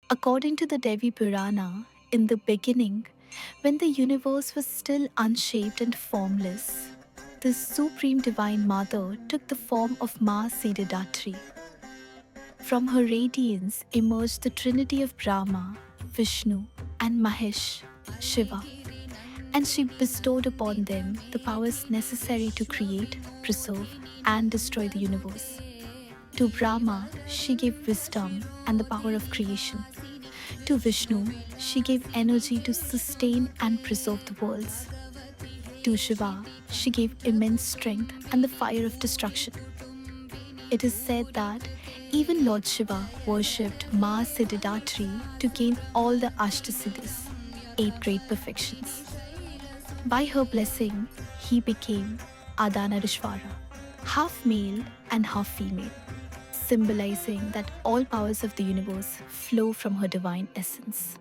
According to the Devi Purana, in the beginning, when the universe was still unshaped and formless, the Supreme Divine Mother took the form of Maa Siddhidatri. From her radiance emerged the trinity of Brahma, Vishnu, and Mahesh, Shiva, and she bestowed upon them the powers necessary to create, preserve, and destroy the universe. To Brahma, she gave wisdom and the power of creation. To Vishnu, she gave energy to sustain and preserve the worlds. To Shiva, she gave immense strength and the fire of destruction. It is said that even Lord Shiva worshipped Maa Siddhidatri to gain all the Ashta Siddhis, 8 great perfections. By her blessing, he became Ardhanarishvara, half male and half female, symbolizing that all powers of the universe flow from her divine essence.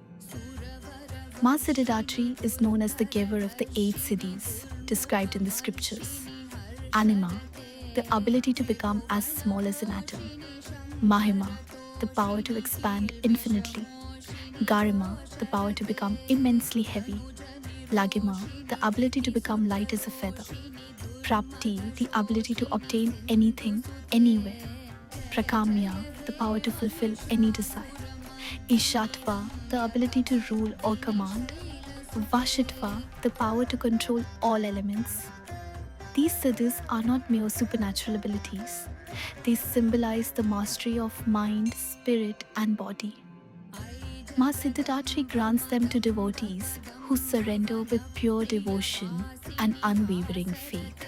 Maa Siddhidatri is known as the giver of the 8 siddhis described in the scriptures. Anima, the ability to become as small as an atom. Mahima, the power to expand infinitely. Garima, the power to become immensely heavy. Lagima, the ability to become light as a feather. Prapti, the ability to obtain anything, anywhere. Prakamya, the power to fulfill any desire. Ishatva, the ability to rule or command. Vashitva, the power to control all elements. These siddhis are not mere supernatural abilities. They symbolize the mastery of mind, spirit, and body. Maa Siddhidatri grants them to devotees who surrender with pure devotion and unwavering faith.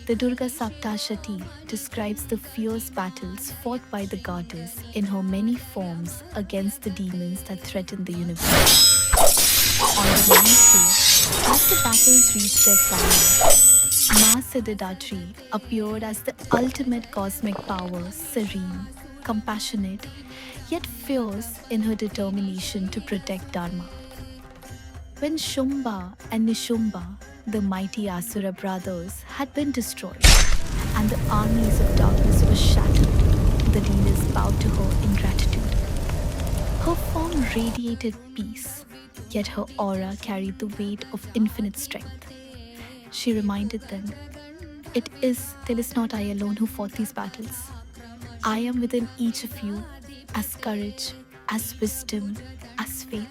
The Durga Saptashati describes the fierce battles fought by the goddess in her many forms against the demons that threaten the universe. On the ninth day, as the battles reached their climax, Maa Siddhidatri appeared as the ultimate cosmic power, serene, compassionate, yet fierce in her determination to protect Dharma. When Shumba and Nishumbha, the mighty Asura brothers, had been destroyed and the armies of darkness were shattered, the leaders bowed to her in gratitude. Her form radiated peace, yet her aura carried the weight of infinite strength. She reminded them, there is not I alone who fought these battles. I am within each of you, as courage, as wisdom, as faith.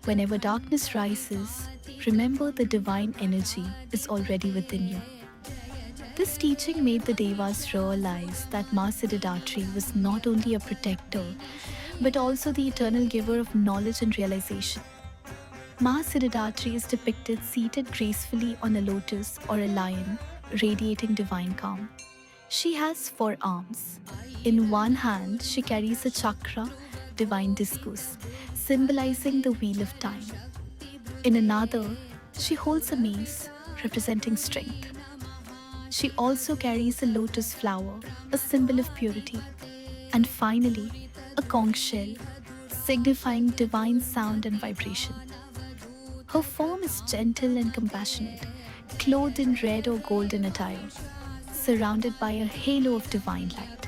Whenever darkness rises, remember the divine energy is already within you. This teaching made the Devas realize that Maa Siddhidatri was not only a protector, but also the eternal giver of knowledge and realization. Maa Siddhidatri is depicted seated gracefully on a lotus or a lion, radiating divine calm. She has 4 arms. In one hand, she carries a chakra, divine discus, symbolizing the wheel of time. In another, she holds a mace, representing strength. She also carries a lotus flower, a symbol of purity. And finally, a conch shell, signifying divine sound and vibration. Her form is gentle and compassionate, clothed in red or golden attire, surrounded by a halo of divine light.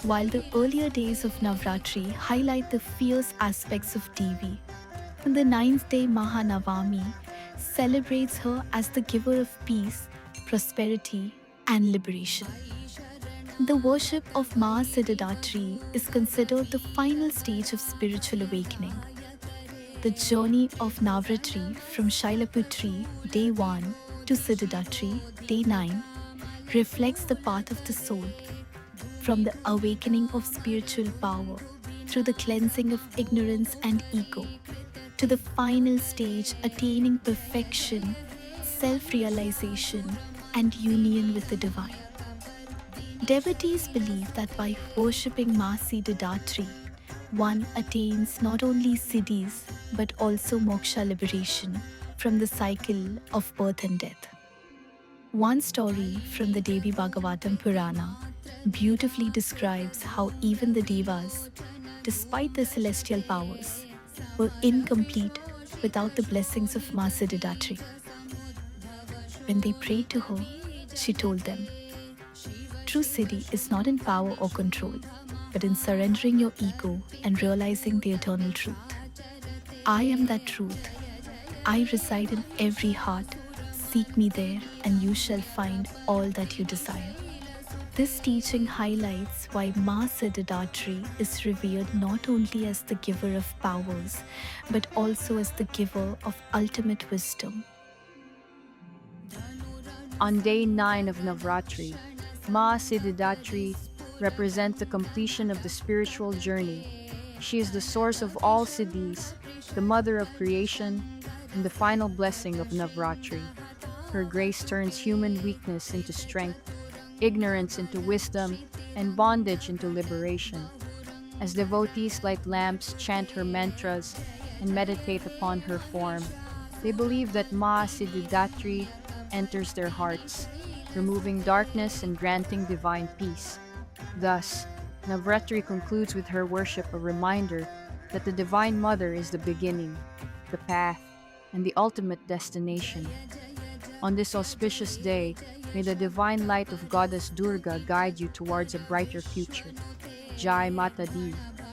While the earlier days of Navratri highlight the fierce aspects of Devi, on the 9th day Mahanavami celebrates her as the giver of peace, prosperity, and liberation. The worship of Maa Siddhidatri is considered the final stage of spiritual awakening. The journey of Navratri from Shailaputri, day 1, to Siddhidatri, day 9, reflects the path of the soul, from the awakening of spiritual power through the cleansing of ignorance and ego, to the final stage attaining perfection, self-realization, and union with the divine. Devotees believe that by worshipping Maa Siddhidatri, one attains not only siddhis but also moksha, liberation from the cycle of birth and death. One story from the Devi Bhagavatam Purana beautifully describes how even the Devas, despite their celestial powers, were incomplete without the blessings of Maa Siddhidatri. When they prayed to her, she told them, "True siddhi is not in power or control, but in surrendering your ego and realizing the eternal truth. I am that truth. I reside in every heart. Seek me there, and you shall find all that you desire. This teaching highlights why Maa Siddhidatri is revered not only as the giver of powers, but also as the giver of ultimate wisdom. On day 9 of Navratri, Maa Siddhidatri represents the completion of the spiritual journey. She is the source of all Siddhis, the mother of creation, and the final blessing of Navratri. Her grace turns human weakness into strength, ignorance into wisdom, and bondage into liberation. As devotees light lamps, chant her mantras, and meditate upon her form, they believe that Maa Siddhidatri enters their hearts, removing darkness and granting divine peace. Thus, Navratri concludes with her worship a reminder that the Divine Mother is the beginning, the path, and the ultimate destination. On this auspicious day, may the divine light of Goddess Durga guide you towards a brighter future. Jai Mata Di.